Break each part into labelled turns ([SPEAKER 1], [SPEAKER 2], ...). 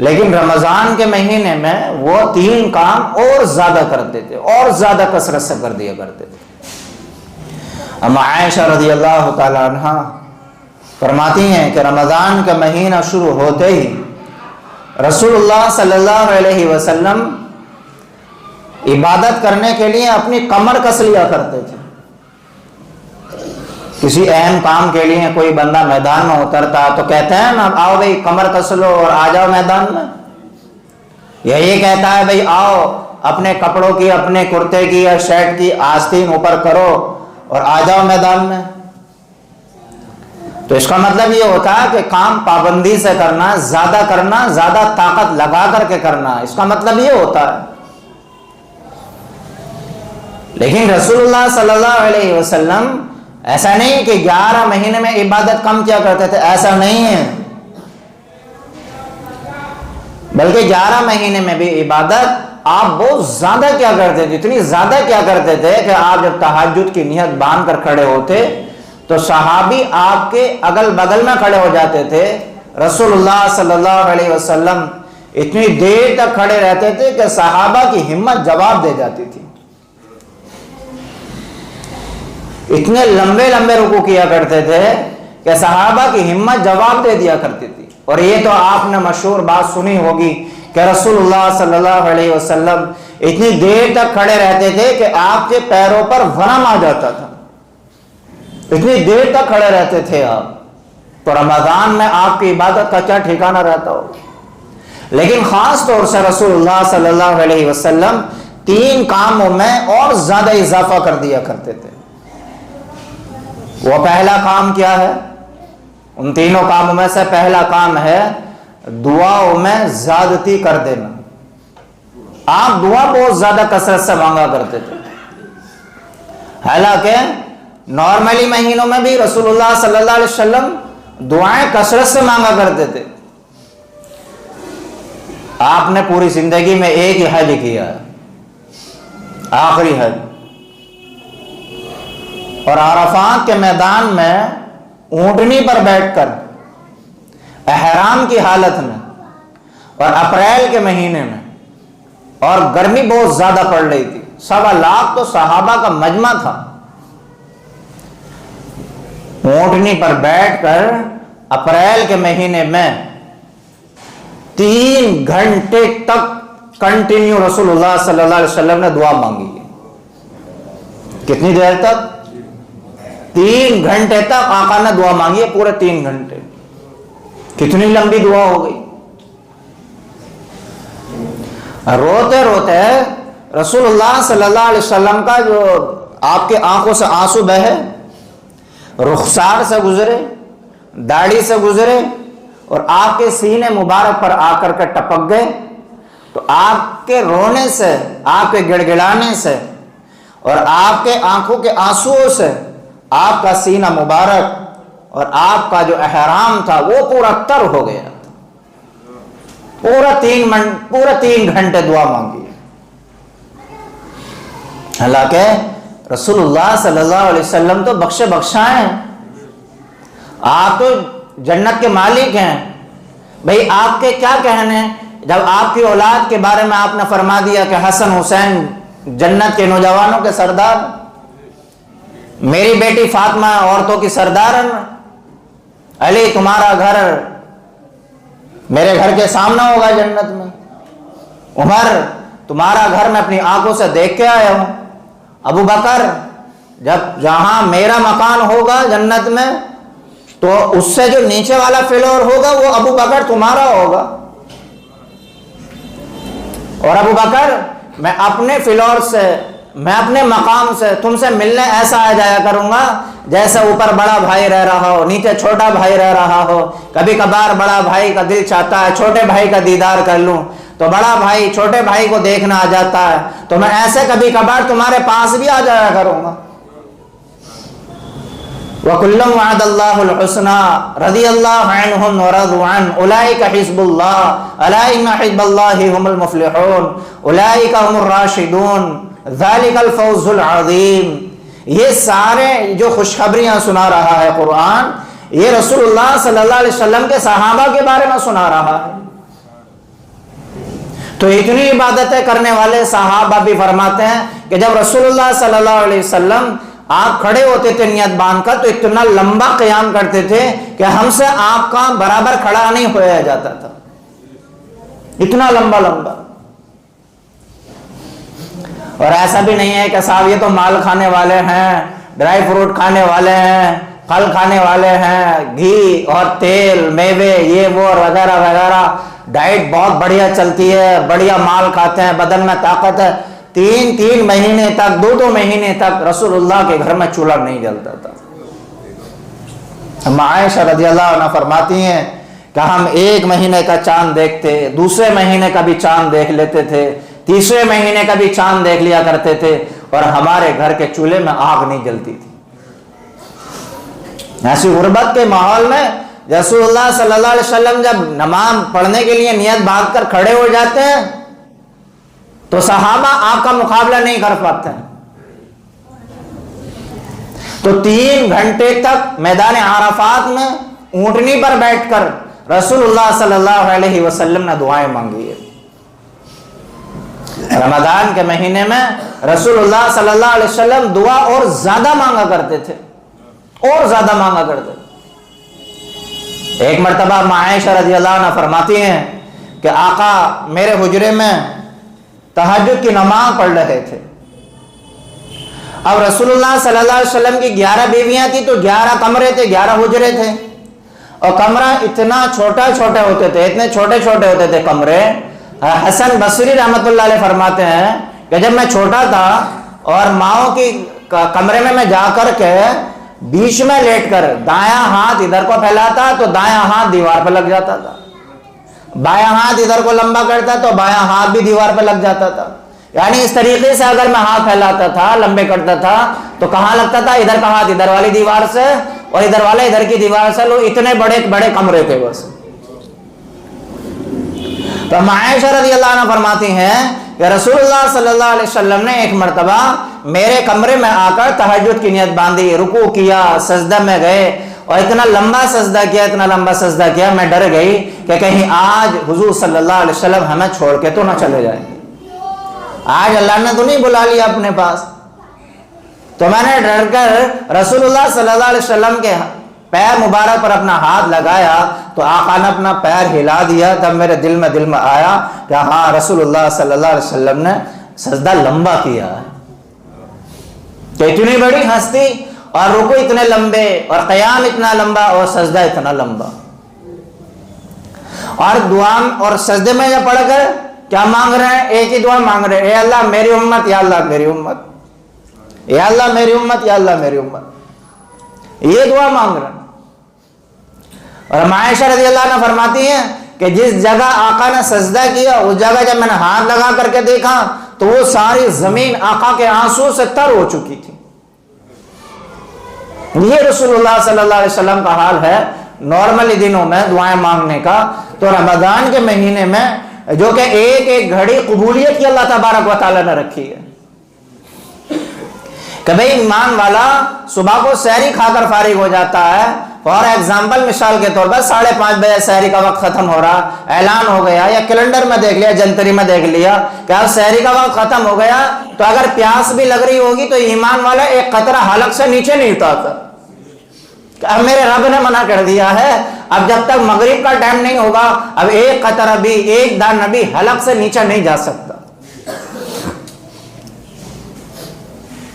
[SPEAKER 1] لیکن رمضان کے مہینے میں وہ 3 کام اور زیادہ کرتے تھے، اور زیادہ کثرت سے کر دیا کرتے تھے۔ اما عائشہ رضی اللہ تعالی عنہ فرماتی ہیں کہ رمضان کا مہینہ شروع ہوتے ہی رسول اللہ صلی اللہ علیہ وسلم عبادت کرنے کے لیے اپنی کمر کس لیا کرتے تھے۔ کسی اہم کام کے لیے کوئی بندہ میدان میں اترتا تو کہتے ہیں نا آؤ بھائی کمر کس لو اور آ جاؤ میدان میں، یا یہ کہتا ہے بھائی آؤ اپنے کپڑوں کی، اپنے کرتے کی یا شرٹ کی آستین اوپر کرو اور آ جاؤ میدان میں۔ تو اس کا مطلب یہ ہوتا ہے کہ کام پابندی سے کرنا، زیادہ طاقت لگا کر کے کرنا، اس کا مطلب یہ ہوتا ہے۔ لیکن رسول اللہ صلی اللہ علیہ وسلم ایسا نہیں کہ 11 مہینے میں عبادت کم کیا کرتے تھے، ایسا نہیں ہے، بلکہ 11 مہینے میں بھی عبادت آپ بہت زیادہ کیا کرتے تھے، اتنی زیادہ کیا کرتے تھے کہ آپ جب تہجد کی نیت باندھ کر کھڑے ہوتے تو صحابی آپ کے اگل بغل میں کھڑے ہو جاتے تھے۔ رسول اللہ صلی اللہ علیہ وسلم اتنی دیر تک کھڑے رہتے تھے کہ صحابہ کی ہمت جواب دے جاتی تھی، اتنے لمبے لمبے رکوع کیا کرتے تھے کہ صحابہ کی ہمت جواب دے دیا کرتی تھی۔ اور یہ تو آپ نے مشہور بات سنی ہوگی کہ رسول اللہ صلی اللہ علیہ وسلم اتنی دیر تک کھڑے رہتے تھے کہ آپ کے پیروں پر ورم آ جاتا تھا، اتنی دیر تک کھڑے رہتے تھے آپ، تو رمضان میں آپ کی عبادت کا کیا ٹھکانہ رہتا ہو۔ لیکن خاص طور سے رسول اللہ صلی اللہ علیہ وسلم 3 کاموں میں اور زیادہ اضافہ کر دیا کرتے تھے۔ وہ پہلا کام کیا ہے؟ ان 3 کاموں میں سے پہلا کام ہے دعاؤں میں زیادتی کر دینا۔ آپ دعا بہت زیادہ کثرت سے مانگا کرتے تھے، حالانکہ نارملی مہینوں میں بھی رسول اللہ صلی اللہ علیہ وسلم دعائیں کثرت سے مانگا کرتے تھے۔ آپ نے پوری زندگی میں ایک ہی حج کیا ہے، آخری حج، اور عرفات کے میدان میں اونٹنی پر بیٹھ کر احرام کی حالت میں، اور اپریل کے مہینے میں، اور گرمی بہت زیادہ پڑ رہی تھی، 1.25 لاکھ تو صحابہ کا مجمع تھا، اونٹنی پر بیٹھ کر اپریل کے مہینے میں 3 گھنٹے تک کنٹینیو رسول اللہ صلی اللہ علیہ وسلم نے دعا مانگی ہے۔ کتنی دیر تک؟ 3 گھنٹے تک آقا نے دعا مانگی ہے، پورے 3 گھنٹے۔ کتنی لمبی دعا ہو گئی۔ روتے روتے رسول اللہ صلی اللہ علیہ وسلم کا جو آپ کے آنکھوں سے آنسو بہے، رخسار سے گزرے، داڑھی سے گزرے، اور آپ کے سینے مبارک پر آ کر کے ٹپک گئے، تو آپ کے رونے سے، آپ کے گڑگڑانے سے اور آپ کے آنکھوں کے آنسوؤں سے آپ کا سینہ مبارک اور آپ کا جو احرام تھا وہ پورا تر ہو گیا، پورا 3 گھنٹے دعا مانگی۔ حالانکہ رسول اللہ صلی اللہ علیہ وسلم تو بخشے بخشائے ہیں، آپ تو جنت کے مالک ہیں، بھئی آپ کے کیا کہنے جب آپ کی اولاد کے بارے میں آپ نے فرما دیا کہ حسن حسین جنت کے نوجوانوں کے سردار، میری بیٹی فاطمہ عورتوں کی سردار، علی تمہارا گھر میرے گھر کے سامنے ہوگا جنت میں، عمر تمہارا گھر میں اپنی آنکھوں سے دیکھ کے آیا ہوں، ابو بکر جب جہاں میرا مکان ہوگا جنت میں تو اس سے جو نیچے والا فلور ہوگا وہ ابو بکر تمہارا ہوگا، اور ابو بکر میں اپنے فلور سے، میں اپنے مقام سے تم سے ملنے ایسا آ جایا کروں گا جیسے اوپر بڑا بھائی رہ رہا ہو، نیچے چھوٹا بھائی رہ رہا ہو، کبھی کبھار بڑا بھائی کا دل چاہتا ہے چھوٹے بھائی کا دیدار کر لوں، تو بڑا بھائی چھوٹے بھائی کو دیکھنا آ جاتا ہے، تو میں ایسے کبھی کبھار تمہارے پاس بھی آ جایا کروں گا۔ وَكُلًّا وَعَدَ اللَّهُ الْحُسْنَى رَضِيَ اللَّهُ عَنْهُمْ وَرَضُوا عَنْهُ أُولَٰئِكَ حِزْبُ اللَّهِ أَلَا إِنَّ حِزْبَ اللَّهِ هُمُ الْمُفْلِحُونَ أُولَٰئِكَ هُمُ الرَّاشِدُونَ ذَلِكَ الْفَوْزُ الْعَظِيمُ۔ یہ سارے جو خوشخبریاں سنا رہا ہے قرآن، یہ رسول اللہ صلی اللہ علیہ وسلم کے صحابہ کے بارے میں سنا رہا ہے۔ تو اتنی عبادتیں کرنے والے صحابہ بھی فرماتے ہیں کہ جب رسول اللہ صلی اللہ علیہ وسلم آپ کھڑے ہوتے تھے نیت باندھ کر تو اتنا لمبا قیام کرتے تھے کہ ہم سے آپ کا برابر کھڑا نہیں ہویا جاتا تھا، اتنا لمبا لمبا۔ اور ایسا بھی نہیں ہے کہ صاحب یہ تو مال کھانے والے ہیں، ڈرائی فروٹ کھانے والے ہیں، پھل کھانے والے ہیں، گھی اور تیل میوے یہ وہ وغیرہ وغیرہ، ڈائٹ بہت بڑھیا چلتی ہے، بڑھیا مال کھاتے ہیں، بدن میں طاقت ہے۔ 3 مہینے تک 2 مہینے تک رسول اللہ کے گھر میں چولہا نہیں جلتا تھا۔ عائشہ رضی اللہ عنہ فرماتی ہیں کہ ہم 1 مہینے کا چاند دیکھتے، دوسرے مہینے کا بھی چاند دیکھ لیتے تھے، تیسرے مہینے کا بھی چاند دیکھ لیا کرتے تھے، اور ہمارے گھر کے چولہے میں آگ نہیں جلتی تھی۔ ایسی غربت کے ماحول میں رسول اللہ صلی اللہ علیہ وسلم جب نماز پڑھنے کے لیے نیت باندھ کر کھڑے ہو جاتے ہیں تو صحابہ آپ کا مقابلہ نہیں کر پاتے ہیں۔ تو 3 گھنٹے تک میدان عرفات میں اونٹنی پر بیٹھ کر رسول اللہ صلی اللہ علیہ وسلم نے دعائیں مانگی ہے۔ رمضان کے مہینے میں رسول اللہ صلی اللہ علیہ وسلم دعا اور زیادہ مانگا کرتے تھے، اور زیادہ مانگا کرتے تھے۔ ایک مرتبہ عائشہ رضی اللہ عنہ فرماتی ہیں کہ آقا میرے حجرے میں تہجد کی نماز پڑھ رہے تھے۔ اب رسول اللہ صلی اللہ علیہ وسلم کی 11 بیویاں تھیں تو 11 کمرے تھے، 11 حجرے تھے، اور کمرہ اتنا چھوٹا چھوٹے ہوتے تھے، اتنے چھوٹے چھوٹے ہوتے تھے کمرے۔ حسن بصری رحمۃ اللہ علیہ فرماتے ہیں کہ جب میں چھوٹا تھا اور ماؤں کی کمرے میں جا کر کے بیچ میں لیٹ کر دایاں ہاتھ ادھر کو پھیلاتا تو دایاں ہاتھ دیوار پہ لگ جاتا تھا، بایاں ہاتھ ادھر کو لمبا کرتا تو بایاں ہاتھ بھی دیوار پہ لگ جاتا تھا۔ یعنی اس طریقے سے اگر میں ہاتھ پھیلاتا تھا، لمبے کرتا تھا تو کہاں لگتا تھا؟ ادھر کا ہاتھ ادھر والی دیوار سے اور ادھر والا ادھر کی دیوار سے۔ لوگ اتنے بڑے بڑے کمرے تھے بس۔ تو عائشہ رضی اللہ عنہ فرماتی ہیں کہ رسول اللہ صلی اللہ علیہ وسلم نے ایک مرتبہ میرے کمرے میں آ کر تہجد کی نیت باندھی، رکوع کیا، سجدہ میں گئے، اور اتنا لمبا سجدہ کیا، اتنا لمبا سجدہ کیا، میں ڈر گئی کہ کہیں آج حضور صلی اللہ علیہ وسلم ہمیں چھوڑ کے تو نہ چلے جائیں، آج اللہ نے تو نہیں بلا لیا اپنے پاس۔ تو میں نے ڈر کر رسول اللہ صلی اللہ علیہ وسلم کے پیر مبارک پر اپنا ہاتھ لگایا تو آقا نے اپنا پیر ہلا دیا، تب میرے دل میں آیا کہ ہاں رسول اللہ صلی اللہ علیہ وسلم نے سجدہ لمبا کیا ہے۔ کہ اتنی بڑی ہستی اور رکوع اتنے لمبے اور قیام اتنا لمبا اور سجدہ اتنا لمبا، اور دعا اور سجدے میں یہ پڑھ کر کیا مانگ رہے ہیں؟ ایک ہی دعا مانگ رہے ہیں، اے اللہ میری امت، یا اللہ میری امت، یا اللہ میری امت، یا اللہ میری امت، یہ دعا مانگ رہے ہیں۔ اور عائشہ رضی اللہ عنہ فرماتی ہیں کہ جس جگہ آقا نے سجدہ کیا اس جگہ جب میں نے ہاتھ لگا کر کے دیکھا تو وہ ساری زمین آقا کے آنسو سے تر ہو چکی تھی۔ یہ رسول اللہ صلی اللہ علیہ وسلم کا حال ہے نارملی دنوں میں دعائیں مانگنے کا، تو رمضان کے مہینے میں جو کہ ایک ایک گھڑی قبولیت کی اللہ تبارک و تعالی نے رکھی ہے کہ بھئی ایمان والا صبح کو سحری کھا کر فارغ ہو جاتا ہے، فار ایگزامپل مثال کے طور پر 5:30 بجے سحری کا وقت ختم ہو رہا، اعلان ہو گیا یا کیلنڈر میں دیکھ لیا، جنتری میں دیکھ لیا کہ اب سحری کا وقت ختم ہو گیا، تو اگر پیاس بھی لگ رہی ہوگی تو ایمان والا ایک قطرہ حلق سے نیچے نہیں اتارتا کہ اب میرے رب نے منع کر دیا ہے، اب جب تک مغرب کا ٹائم نہیں ہوگا اب ایک قطرہ بھی، ایک دانہ بھی حلق سے نیچے نہیں جا سکتا۔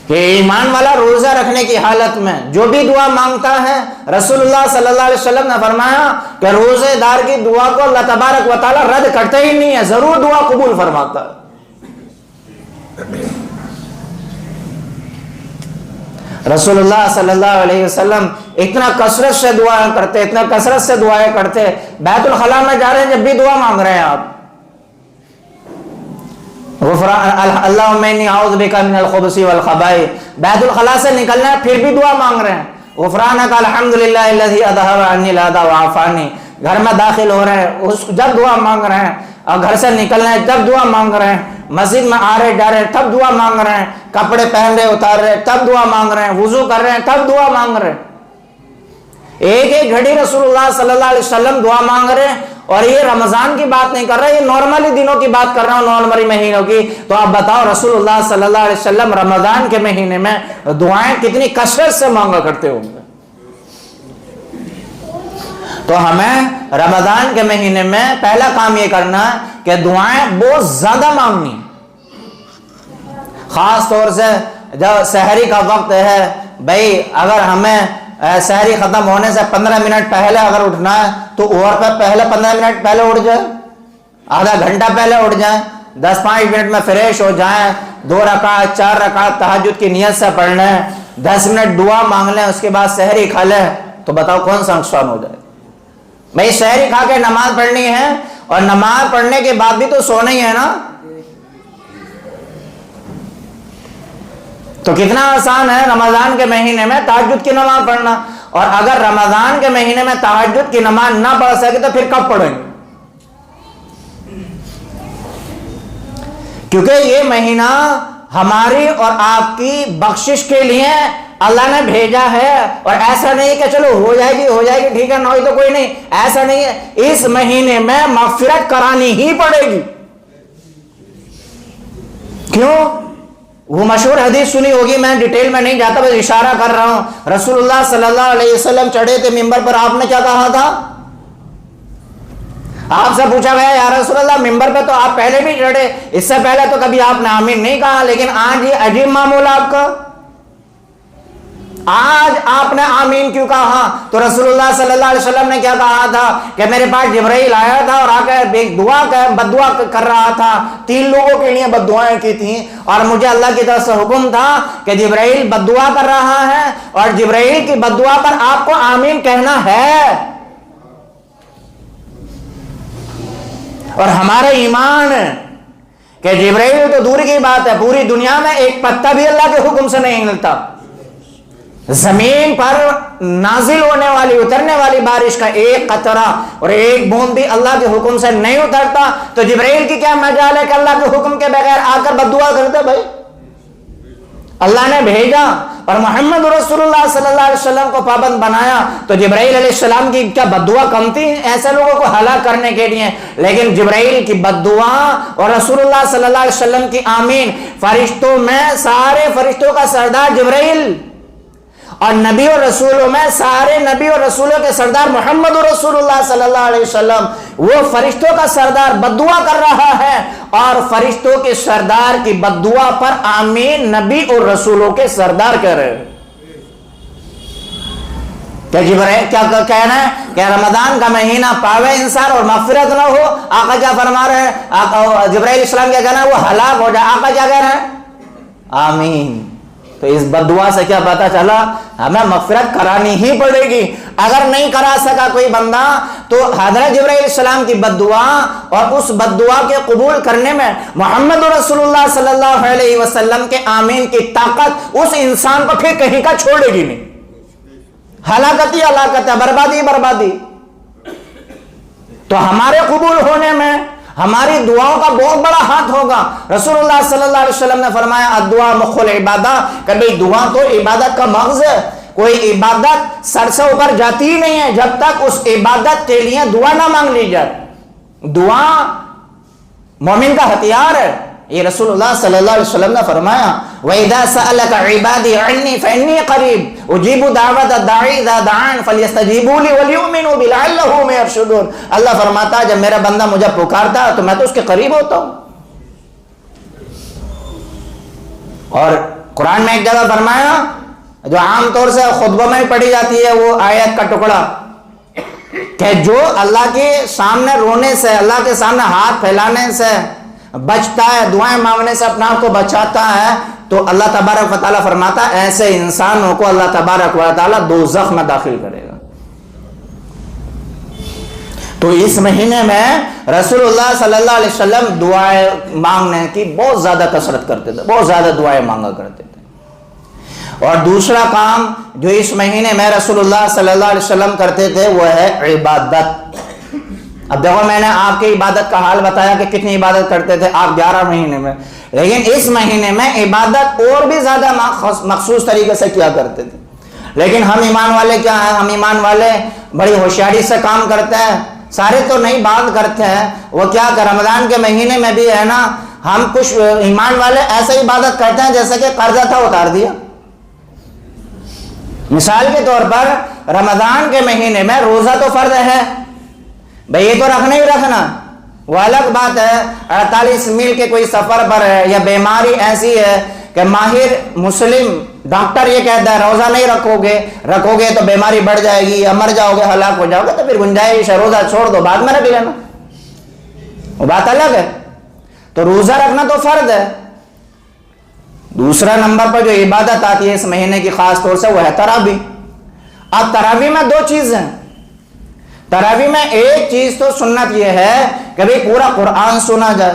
[SPEAKER 1] کہ ایمان والا روزہ رکھنے کی حالت میں جو بھی دعا مانگتا ہے، رسول اللہ صلی اللہ علیہ وسلم نے فرمایا کہ روزے دار کی دعا کو اللہ تبارک و تعالی رد کرتے ہی نہیں ہے، ضرور دعا قبول فرماتا ہے۔ رسول اللہ صلی اللہ علیہ وسلم اتنا کثرت سے دعائیں کرتے، اتنا کثرت سے دعائیں کرتے، بیت الخلاء میں جا رہے ہیں جب بھی دعا مانگ رہے ہیں آپ، اللہم انی اعوذ بک من الخبث والخبائث، بیت الخلاء سے نکلنا ہے پھر بھی دعا مانگ رہے ہیں، غفرانک الحمدللہ الذی اذھب عنی الأذى وعافانی، گھر میں داخل ہو رہے ہیں جب دعا مانگ رہے ہیں، اور گھر سے نکلنا ہے تب دعا مانگ رہے ہیں، مسجد میں آ رہے جا رہے تب دعا مانگ رہے ہیں، کپڑے پہن رہے اتار رہے تب دعا مانگ رہے ہیں، وضو کر رہے ہیں تب دعا مانگ رہے ہیں، ایک ایک گھڑی رسول اللہ صلی اللہ علیہ وسلم دعا مانگ رہے ہیں، اور یہ رمضان کی بات نہیں کر رہا، یہ نارملی دنوں کی بات کر رہا ہوں، نارملی مہینوں کی۔ تو آپ بتاؤ رسول اللہ صلی اللہ علیہ وسلم رمضان کے مہینے میں دعائیں کتنی کثرت سے مانگا کرتے ہوں گے۔ تو ہمیں رمضان کے مہینے میں پہلا کام یہ کرنا ہے کہ دعائیں بہت زیادہ مانگنی، خاص طور سے جب سحری کا وقت ہے بھائی، اگر ہمیں سحری ختم ہونے سے 15 منٹ پہلے اگر اٹھنا ہے تو اور پہلے 15 منٹ پہلے اٹھ جائے، آدھا گھنٹہ پہلے اٹھ جائیں، 10-5 منٹ میں فریش ہو جائیں، 2 رکعت 4 رکعت تہجد کی نیت سے پڑھ لیں، 10 منٹ دعا مانگ لیں، اس کے بعد سحری کھا لیں، تو بتاؤ کون سا نقصان ہو جائے؟ بھائی سحری کھا کے نماز پڑھنی ہے، اور نماز پڑھنے کے بعد بھی تو سونا ہی ہے نا۔ تو کتنا آسان ہے رمضان کے مہینے میں تہجد کی نماز پڑھنا، اور اگر رمضان کے مہینے میں تہجد کی نماز نہ پڑھ سکے تو پھر کب پڑھیں گے؟ کیونکہ یہ مہینہ ہماری اور آپ کی بخشش کے لیے اللہ نے بھیجا ہے، اور ایسا نہیں کہ چلو ہو جائے گی ٹھیک ہے، نہ ہوئی تو کوئی نہیں، ایسا نہیں ہے۔ اس مہینے میں مغفرت کرانی ہی پڑے گی۔ کیوں؟ وہ مشہور حدیث سنی ہوگی، میں ڈیٹیل میں نہیں جاتا، بس اشارہ کر رہا ہوں۔ رسول اللہ صلی اللہ علیہ وسلم چڑھے تھے ممبر پر، آپ نے کیا کہا تھا؟ آپ سے پوچھا گیا یا رسول اللہ ممبر پہ تو آپ پہلے بھی چڑھے، اس سے پہلے تو کبھی آپ نے آمین نہیں کہا، لیکن آج یہ عجیب معمول آپ کا، آج آپ نے آمین کیوں کہا؟ تو رسول اللہ صلی اللہ علیہ وسلم نے کیا کہا تھا کہ میرے پاس جبرائیل آیا تھا اور آ کے بد دعا کر رہا تھا، 3 لوگوں کے لیے بد دعائیں کی تھیں، اور مجھے اللہ کی طرف سے حکم تھا کہ جبرائیل بد دعا کر رہا ہے، اور جبرائیل کی بد دعا پر آپ کو آمین کہنا ہے۔ اور ہمارا ایمان کہ جبرائیل تو دور کی بات ہے، پوری دنیا میں ایک پتا بھی اللہ کے حکم سے نہیں ہلتا، زمین پر نازل ہونے والی اترنے والی بارش کا ایک قطرہ اور ایک بوند بھی اللہ کے حکم سے نہیں اترتا، تو جبرائیل کی کیا مجال ہے کہ اللہ کے حکم کے بغیر آ کر بد دعا کرتے؟ بھائی اللہ نے بھیجا اور محمد رسول اللہ صلی اللہ علیہ وسلم کو پابند بنایا، تو جبرائیل علیہ السلام کی کیا بد دعا کم تھی ایسے لوگوں کو ہلاک کرنے کے لیے؟ لیکن جبرائیل کی بد دعا اور رسول اللہ صلی اللہ علیہ وسلم کی آمین، فرشتوں میں سارے فرشتوں کا سردار جبرائیل، اور نبی اور رسولوں میں سارے نبی اور رسولوں کے سردار محمد رسول اللہ صلی اللہ علیہ وسلم، وہ فرشتوں کا سردار بد دعا کر رہا ہے، اور فرشتوں کے سردار کی بد دعا پر آمین نبی اور رسولوں کے سردار کہہ رہے ہیں۔ کیا کہنا ہے کہ رمضان کا مہینہ پاوے انسان اور مغفرت نہ ہو؟ آقا کیا فرما رہے ہیں؟ جبرائیل اسلام کیا کہنا ہے؟ وہ ہلاک ہو جائے۔ آقا کیا کہہ رہے ہیں؟ آمین۔ تو اس بد دعا سے کیا پتا چلا؟ ہمیں مغفرت کرانی ہی پڑے گی۔ اگر نہیں کرا سکا کوئی بندہ تو حضرت جبرائیل السلام کی بد دعا اور اس بد دعا کے قبول کرنے میں محمد رسول اللہ صلی اللہ علیہ وسلم کے آمین کی طاقت اس انسان کو پھر کہیں کا چھوڑے گی نہیں۔ ہلاکت ہی ہلاکت ہے، بربادی بربادی۔ تو ہمارے قبول ہونے میں ہماری دعاؤں کا بہت بڑا ہاتھ ہوگا۔ رسول اللہ صلی اللہ علیہ وسلم نے فرمایا الدعاء مخ العبادہ، کہ بھئی دعا تو عبادت کا مغز ہے، کوئی عبادت سر سے اوپر جاتی ہی نہیں ہے جب تک اس عبادت کے لیے دعا نہ مانگ لی جائے۔ دعا مومن کا ہتھیار ہے، یہ رسول اللہ صلی اللہ علیہ وسلم نے فرمایا وَإِذَا سَأَلَكَ عِبَادِي عَنِّي فَإِنِّي قَرِيبٌ أُجِيبُ دَعْوَةَ الدَّاعِ إِذَا دَعَانِ فَلْيَسْتَجِيبُوا لِي وَلْيُؤْمِنُوا بِي لَعَلَّهُمْ يَرْشُدُونَ۔ اللہ فرماتا ہے جب میرا بندہ مجھے پکارتا ہے تو میں تو اس کے قریب ہوتا ہوں۔ اور قرآن میں ایک جگہ فرمایا جو عام طور سے خطبوں میں پڑھی جاتی ہے، وہ آیت کا ٹکڑا کہ جو اللہ کے سامنے رونے سے، اللہ کے سامنے ہاتھ پھیلانے سے بچتا ہے، دعائیں مانگنے سے اپنا آپ کو بچاتا ہے، تو اللہ تبارک و تعالیٰ فرماتا ہے ایسے انسانوں کو اللہ تبارک و تعالیٰ دوزخ میں داخل کرے گا۔ تو اس مہینے میں رسول اللہ صلی اللہ علیہ وسلم دعائیں مانگنے کی بہت زیادہ کثرت کرتے تھے، بہت زیادہ دعائیں مانگا کرتے تھے۔ اور دوسرا کام جو اس مہینے میں رسول اللہ صلی اللہ علیہ وسلم کرتے تھے وہ ہے عبادت۔ اب دیکھو میں نے آپ کی عبادت کا حال بتایا کہ کتنی عبادت کرتے تھے آپ 11 مہینے میں، لیکن اس مہینے میں عبادت اور بھی زیادہ مخصوص طریقے سے کیا کرتے تھے۔ لیکن ہم ایمان والے کیا ہیں؟ ہم ایمان والے بڑی ہوشیاری سے کام کرتے ہیں، سارے تو نہیں بات کرتے ہیں، وہ کیا کہ رمضان کے مہینے میں بھی ہے نا، ہم کچھ ایمان والے ایسے عبادت کرتے ہیں جیسے کہ قرضہ تھا اتار دیا۔ مثال کے طور پر رمضان کے مہینے میں روزہ تو فرض ہے بھئی، یہ تو رکھنا ہی رکھنا، وہ الگ بات ہے 48 میل کے کوئی سفر پر ہے یا بیماری ایسی ہے کہ ماہر مسلم ڈاکٹر یہ کہتا ہے روزہ نہیں رکھو گے تو بیماری بڑھ جائے گی یا مر جاؤ گے، ہلاک ہو جاؤ گے، تو پھر گنجائش ہے روزہ چھوڑ دو، بعد میں رکھ لینا، وہ بات الگ ہے۔ تو روزہ رکھنا تو فرض ہے۔ دوسرا نمبر پر جو عبادت آتی ہے اس مہینے کی خاص طور سے وہ ہے تراویح۔ اب تراویح میں دو چیزیں، تراویح میں ایک چیز تو سنت یہ ہے کہ بھئی پورا قرآن سنا جائے۔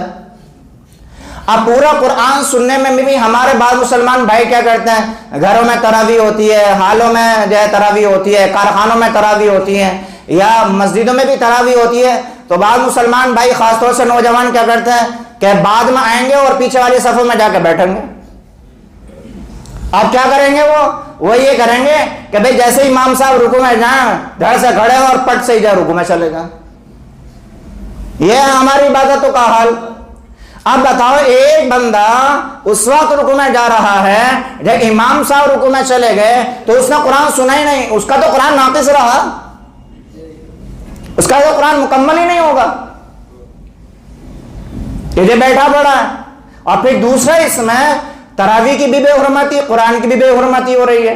[SPEAKER 1] اب پورا قرآن سننے میں بھی ہمارے بعض مسلمان بھائی کیا کرتے ہیں، گھروں میں تراویح ہوتی ہے، حالوں میں جو ہے تراویح ہوتی ہے، کارخانوں میں تراویح ہوتی ہے، یا مسجدوں میں بھی تراویح ہوتی ہے، تو بعض مسلمان بھائی خاص طور سے نوجوان کیا کرتے ہیں کہ بعد میں آئیں گے اور پیچھے والی صفوں میں جا کے بیٹھیں گے۔ اب کیا کریں گے، وہ یہ کریں گے کہ بھئی جیسے امام صاحب رکوع میں جائیں دھڑ سے کھڑے اور پٹ سے ہی جائے رکوع میں چلے جائیں۔ یہ ہے ہماری عبادتوں کا حال۔ اب بتاؤ ایک بندہ اس وقت رکوع میں جا رہا ہے جب امام صاحب رکوع میں چلے گئے تو اس نے قرآن سنا ہی نہیں، اس کا تو قرآن ناقص رہا، اس کا تو قرآن مکمل ہی نہیں ہوگا، یہ بیٹھا پڑا ہے۔ اور پھر دوسرا اس میں تراویح کی بھی بے حرمتی، قرآن کی بھی بے حرمتی ہو رہی ہے۔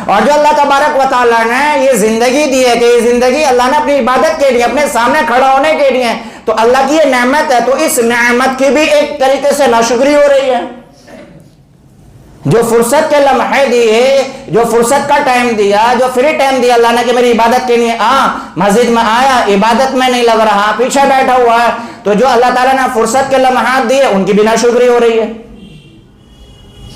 [SPEAKER 1] اور جو اللہ تبارک و تعالیٰ نے یہ زندگی دی ہے کہ یہ زندگی اللہ نے اپنی عبادت کے لیے، اپنے سامنے کھڑا ہونے کے لیے، تو اللہ کی یہ نعمت ہے، تو اس نعمت کی بھی ایک طریقے سے ناشکری ہو رہی ہے۔ جو فرصت کے لمحے دیے، جو فرصت کا ٹائم دیا، جو فری ٹائم دیا اللہ نے کہ میری عبادت کے لیے مسجد میں آیا، عبادت میں نہیں لگ رہا، پیچھے بیٹھا ہوا ہے، تو جو اللہ تعالیٰ نے فرصت کے لمحات دیے ان کی بھی ناشکری ہو رہی ہے۔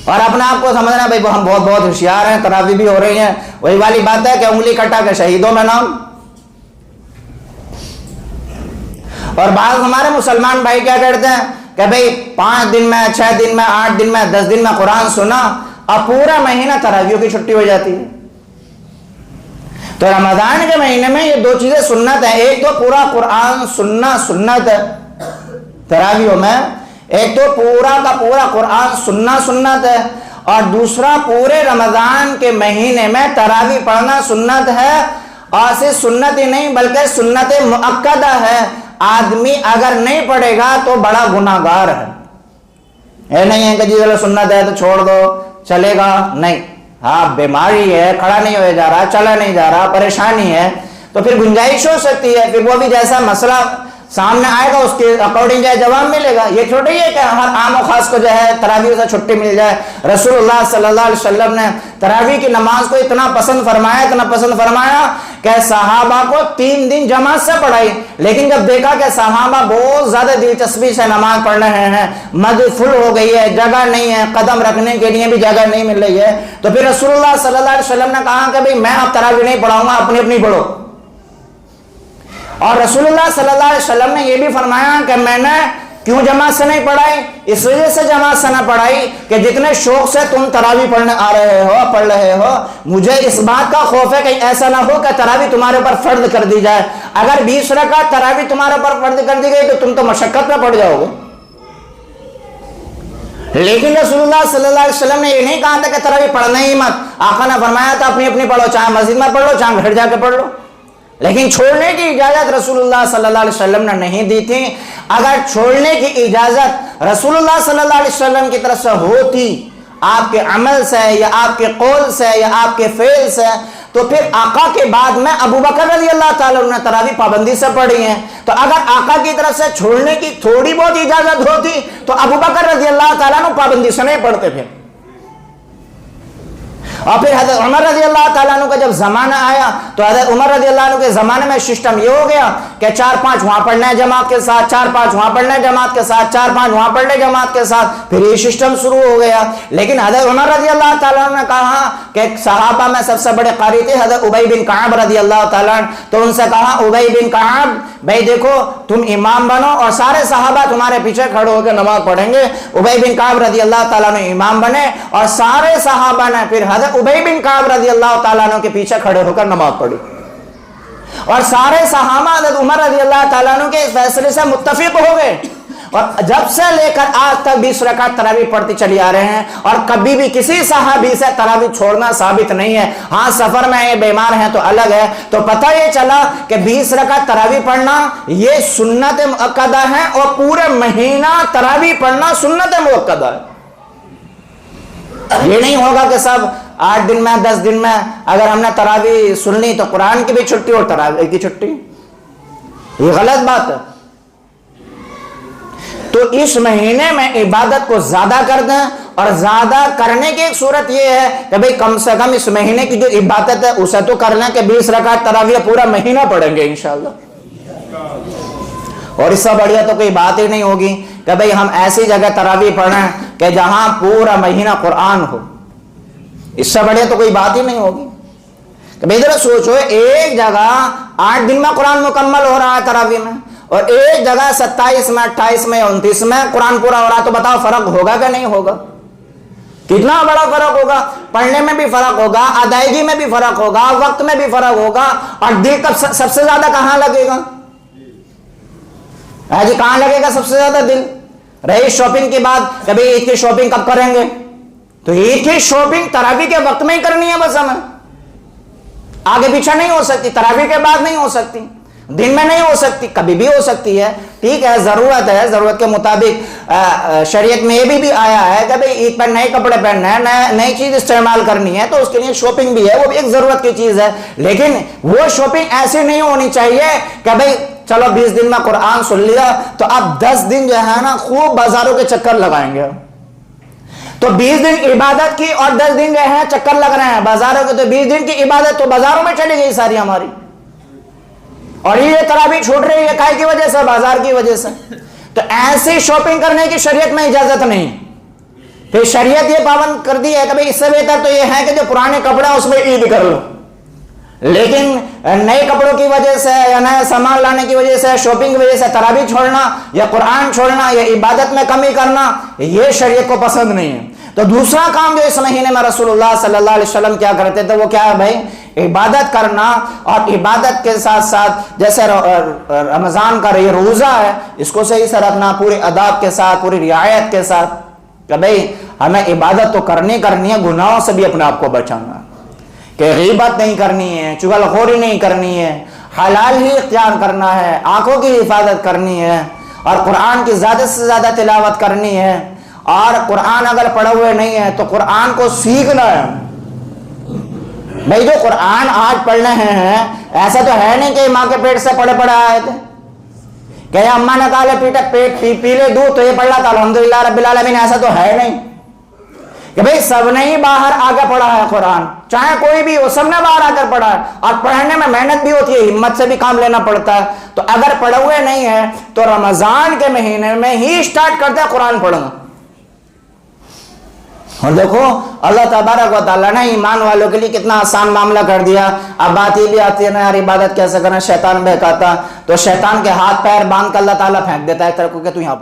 [SPEAKER 1] اور اپنے آپ کو سمجھنا بھائی ہم بہت ہوشیار ہیں، تراویح بھی ہو رہی ہیں، وہی والی بات ہے کہ انگلی کٹا کے شہیدوں میں نام۔ اور بعض ہمارے مسلمان بھائی کیا کرتے ہیں کہ بھئی 5 دن میں، 6 دن میں، 8 دن میں، 10 دن میں قرآن سنا، اب پورا مہینہ تراویحوں کی چھٹی ہو جاتی ہے۔ تو رمضان کے مہینے میں یہ دو چیزیں سنت ہیں، ایک تو پورا قرآن سننا سنت ہے تراویحوں میں، ایک تو پورا کا پورا قرآن سننا سنت ہے، اور دوسرا پورے رمضان کے مہینے میں تراویح پڑھنا سنت ہے، اور صرف سنت ہی نہیں بلکہ سنت مؤکدہ ہے۔ آدمی اگر نہیں پڑھے گا تو بڑا گناہگار ہے۔ یہ نہیں ہے کہ جی چلو سنت ہے تو چھوڑ دو چلے گا، نہیں، ہاں بیماری ہے، کھڑا نہیں ہو جا رہا، چلا نہیں جا رہا، پریشانی ہے، تو پھر گنجائش ہو سکتی ہے، پھر وہ بھی جیسا مسئلہ سامنے آئے گا اس کے اکارڈنگ جو ہے جواب ملے گا۔ یہ چھوٹی ہے کہ ہر عام و خاص کو جو ہے تراویح سے چھٹی مل جائے۔ رسول اللہ صلی اللہ علیہ وسلم نے تراویح کی نماز کو اتنا پسند فرمایا کہ صحابہ کو 3 دن جماعت سے پڑھائی، لیکن جب دیکھا کہ صحابہ بہت زیادہ دلچسپی سے نماز پڑھ رہے ہیں، مسجد فل ہو گئی ہے، جگہ نہیں ہے، قدم رکھنے کے لیے بھی جگہ نہیں مل رہی ہے، تو پھر رسول اللہ صلی اللہ علیہ وسلم نے کہا کہ بھئی میں اب تراویح نہیں پڑھاؤں گا، اپنی اپنی پڑھو۔ اور رسول اللہ صلی اللہ علیہ وسلم نے یہ بھی فرمایا کہ میں نے کیوں جماعت سے نہیں پڑھائی، اس وجہ سے جماعت سے نہ پڑھائی کہ جتنے شوق سے تم تراویح پڑھنے آ رہے ہو، پڑھ رہے ہو، مجھے اس بات کا خوف ہے کہ ایسا نہ ہو کہ تراویح تمہارے اوپر فرض کر دی جائے۔ اگر 20 رکعت تراویح تمہارے اوپر فرض کر دی گئی تو تم تو مشقت میں پڑ جاؤ گے۔ لیکن رسول اللہ صلی اللہ علیہ وسلم نے یہ نہیں کہا تھا کہ تراویح پڑھنا ہی مت، آقا نے فرمایا تھا اپنی اپنی پڑھو، چاہے مسجد میں پڑھ لو چاہے گھر جا کے پڑھ لو، لیکن چھوڑنے کی اجازت رسول اللہ صلی اللہ علیہ وسلم نے نہیں دی تھی۔ اگر چھوڑنے کی اجازت رسول اللہ صلی اللہ علیہ وسلم کی طرف سے ہوتی، آپ کے عمل سے یا آپ کے قول سے یا آپ کے فعل سے، تو پھر آقا کے بعد میں ابو بکر رضی اللہ تعالیٰ عنہ نے تراویح پابندی سے پڑھی ہیں۔ تو اگر آقا کی طرف سے چھوڑنے کی تھوڑی بہت اجازت ہوتی تو ابو بکر رضی اللہ تعالیٰ عنہ پابندی سے نہیں پڑھتے پھر۔ اور پھر حضرت عمر رضی اللہ تعالیٰ عنہ کا جب زمانہ آیا تو حضرت عمر رضی اللہ عنہ کے زمانے میں سسٹم یہ ہو گیا کہ 4-5 وہاں پڑھنا ہے جماعت کے ساتھ، 4-5 وہاں پڑھنا ہے جماعت کے ساتھ، 4-5 وہاں پڑھنے جماعت کے ساتھ، پھر یہ سسٹم شروع ہو گیا۔ لیکن حضرت عمر رضی اللہ تعالیٰ عنہ نے کہا کہ صحابہ میں سب سے بڑے قاری تھے حضرت ابی بن کعب رضی اللہ تعالیٰ عنہ، تو ان سے کہا ابی بن کعب بھائی دیکھو تم امام بنو اور سارے صحابہ تمہارے پیچھے کھڑے ہو کے نماز پڑھیں گے۔ ابی بن کعب رضی اللہ تعالیٰ عنہ امام بنے اور سارے صحابہ نے پھر حضرت ابی بن کعب رضی اللہ تعالیٰ عنہ کے پیچھے کھڑے ہو کر نماز پڑھی۔ اور سارے صحابہ حضرت عمر رضی اللہ تعالیٰ عنہ کے اس فیصلے سے متفق ہو گئے، اور جب سے لے کر آج تک 20 رکعت تراویح پڑھتی چلی آ رہے ہیں، اور کبھی بھی کسی صحابی سے تراویح چھوڑنا ثابت نہیں ہے۔ ہاں سفر میں یہ بیمار ہیں تو الگ ہے، تو پتہ یہ چلا کہ 20 رکعت تراویح پڑھنا یہ سنت مؤکدہ ہے، اور پورے مہینہ تراویح پڑھنا سنت مؤکدہ ہے۔ یہ نہیں ہوگا کہ سب 8 دن میں 10 دن میں اگر ہم نے تراویح سن لی تو قرآن کی بھی چھٹی اور تراویح کی چھٹی، یہ غلط بات ہے۔ تو اس مہینے میں عبادت کو زیادہ کر دیں، اور زیادہ کرنے کی ایک صورت یہ ہے کہ بھئی کم سے کم اس مہینے کی جو عبادت ہے اسے تو کر لیں کہ 20 رکعت تراویح پورا مہینہ پڑھیں گے انشاءاللہ۔ اور اس سے بڑھیا تو کوئی بات ہی نہیں ہوگی کہ بھئی ہم ایسی جگہ تراویح پڑھیں کہ جہاں پورا مہینہ قرآن ہو، اس سے بڑھیا تو کوئی بات ہی نہیں ہوگی۔ کہ بھئی ذرا سوچو، ایک جگہ 8 دن میں قرآن مکمل ہو رہا ہے تراویح میں، اور ایک جگہ 27 میں 28 میں 29 میں قرآن پورا ہو رہا ہے، تو بتاؤ فرق ہوگا کہ نہیں ہوگا؟ کتنا بڑا فرق ہوگا، پڑھنے میں بھی فرق ہوگا، ادائیگی میں بھی فرق ہوگا، وقت میں بھی فرق ہوگا، اور دل کا سب سے زیادہ کہاں لگے گا؟ جی کہاں لگے گا سب سے زیادہ دل؟ رہی شاپنگ کی بات، کبھی عید کی شاپنگ کب کریں گے؟ تو عید کی شاپنگ تراویح کے وقت میں ہی کرنی ہے بس ہمیں، آگے پیچھے نہیں ہو سکتی، تراویح کے بعد نہیں ہو سکتی، دن میں نہیں ہو سکتی، کبھی بھی ہو سکتی ہے، ٹھیک ہے، ضرورت ہے، ضرورت کے مطابق شریعت میں یہ بھی آیا ہے کہ بھئی عید پر نئے کپڑے پہننا ہے، نئی چیز استعمال کرنی ہے، تو اس کے لیے شاپنگ بھی ہے، وہ بھی ایک ضرورت کی چیز ہے، لیکن وہ شاپنگ ایسی نہیں ہونی چاہیے کہ بھئی چلو 20 دن میں قرآن سن لیا تو اب 10 دن جو ہے نا خوب بازاروں کے چکر لگائیں گے، تو 20 دن عبادت کی اور 10 دن جو ہے چکر لگ رہے ہیں بازاروں کے، تو 20 دن کی عبادت تو بازاروں میں چلی گئی ساری ہماری، اور یہ تراویح چھوٹ رہی ہے کائے کی وجہ سے؟ بازار کی وجہ سے۔ تو ایسی شاپنگ کرنے کی شریعت میں اجازت نہیں، پھر شریعت یہ پابند کر دی ہے کہ بھئی اس سے بہتر تو یہ ہے کہ جو پرانے کپڑے ہیں اس میں عید کر لو، لیکن نئے کپڑوں کی وجہ سے یا نئے سامان لانے کی وجہ سے، شاپنگ کی وجہ سے تراویح چھوڑنا یا قرآن چھوڑنا یا عبادت میں کمی کرنا، یہ شریعت کو پسند نہیں ہے۔ تو دوسرا کام جو اس مہینے میں رسول اللہ صلی اللہ علیہ وسلم کیا کرتے تھے وہ کیا ہے بھائی؟ عبادت کرنا، اور عبادت کے ساتھ ساتھ جیسے رمضان کا یہ روزہ ہے اس کو صحیح سے رکھنا، پوری اداب کے ساتھ، پوری رعایت کے ساتھ، کہ بھئی ہمیں عبادت تو کرنی ہے، گناہوں سے بھی اپنے آپ کو بچانا، کہ غیبت نہیں کرنی ہے، چغل خوری نہیں کرنی ہے، حلال ہی اختیار کرنا ہے، آنکھوں کی حفاظت کرنی ہے، اور قرآن کی زیادہ سے زیادہ تلاوت کرنی ہے، اور قرآن اگر پڑھے ہوئے نہیں ہے تو قرآن کو سیکھنا ہے۔ بھئی جو قرآن آج پڑھ رہے ہیں ایسا تو ہے نہیں کہ ماں کے پیٹ سے پڑھے آئے تھے، کہ اماں نے کہا پیلے دودھ تو یہ پڑھ رہا تھا الحمدللہ رب العالمین، ایسا تو ہے نہیں کہ بھئی سب نے ہی باہر آگے پڑھا ہے قرآن، چاہے کوئی بھی ہو، سب نے باہر آ کر پڑھا ہے، اور پڑھنے میں محنت بھی ہوتی ہے، ہمت سے بھی کام لینا پڑتا ہے۔ تو اگر پڑھے ہوئے نہیں ہے تو رمضان کے مہینے میں ہی سٹارٹ کرتے ہیں قرآن پڑھنا۔ اور دیکھو اللہ تبارک و تعالیٰ نے ایمان والوں کے لیے کتنا آسان معاملہ کر دیا۔ اب بات یہ بھی آتی ہے نا یار عبادت کیسے کرنا، شیطان بہکاتا، تو شیطان کے ہاتھ پیر باندھ کر اللہ تعالیٰ پھینک دیتا ہے کہ تو یہاں